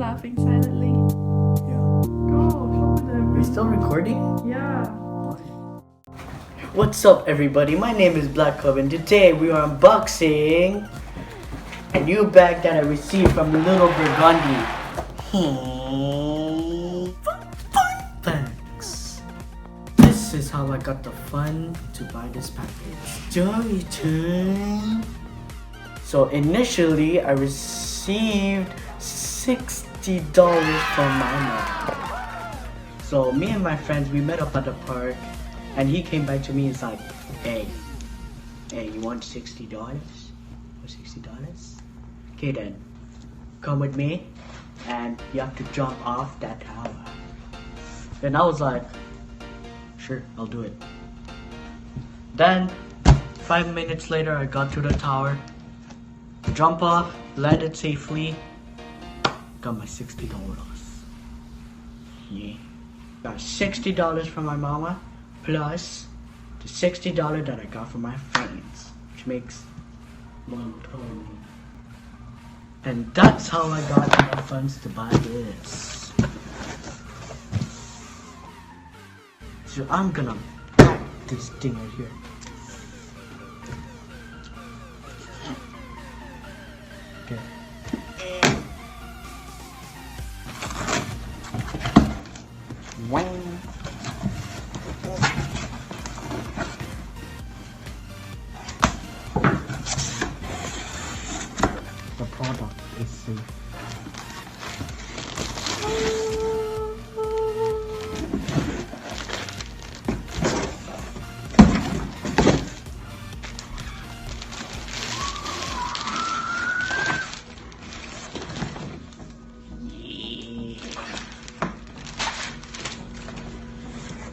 laughing silently? Yeah. Go, show them. Are you still recording? Yeah. What's up, everybody? My name is Black Cub, and today we are unboxing a new bag that I received from Little Burgundy. Fun facts. This is how I got the fun to buy this package. Story time. So initially, I received $60 from my mom. So me and my friends, we met up at the park, and he came back to me and was like, hey, you want $60? For $60? Okay then, come with me, and you have to jump off that tower. And I was like, sure, I'll do it. Then, 5 minutes later, I got to the tower, jump off, landed safely, got my $60. Yeah. Got $60 from my mama, plus the $60 that I got from my friends, which makes $120. And that's how I got enough funds to buy this. So I'm gonna pack this thing right here. Okay. Wang. The product is safe.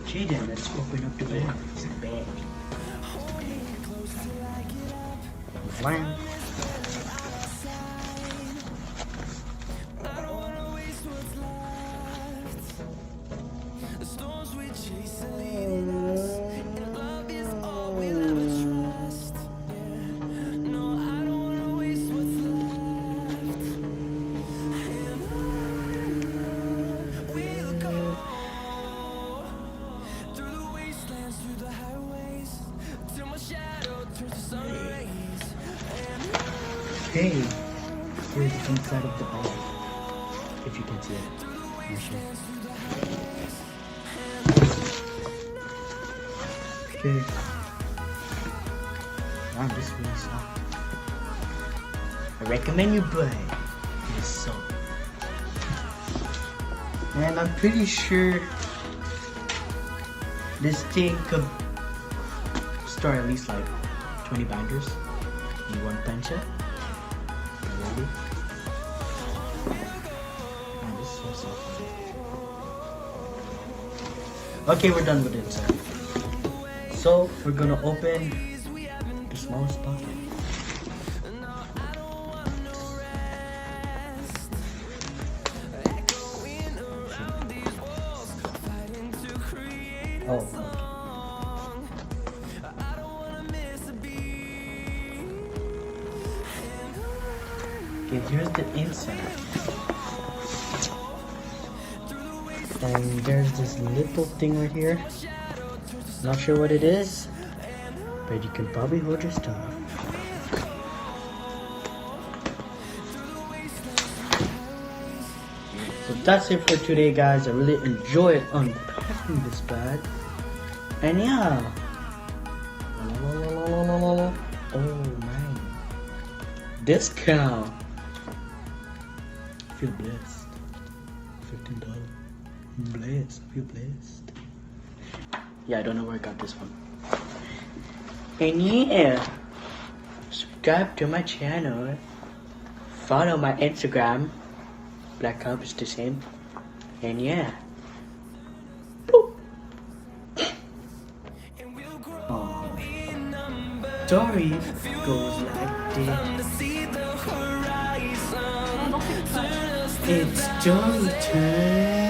Okay then, let's open up the bag. It's the bag. Wham. Hey, here's the inside of the bag, if you can see it. Okay. Wow, this is really soft. I recommend you buy this soap. And I'm pretty sure this thing could store at least like 20 binders in one pencil. Ready? Man, this is so soft. Okay, we're done with it inside. So we're gonna open the smallest pocket. Oh. Okay, here's the inside. And there's this little thing right here. Not sure what it is, but you can probably hold your stuff. So that's it for today, guys. I really enjoyed unpacking this bag. And yeah. Oh man. Discount. I feel blessed. $15. Blessed. I feel blessed. Yeah, I don't know where I got this from. And yeah, subscribe to my channel. Follow my Instagram. Black Cub is the same. And yeah. Boop. Oh. Story goes like this. It's story time.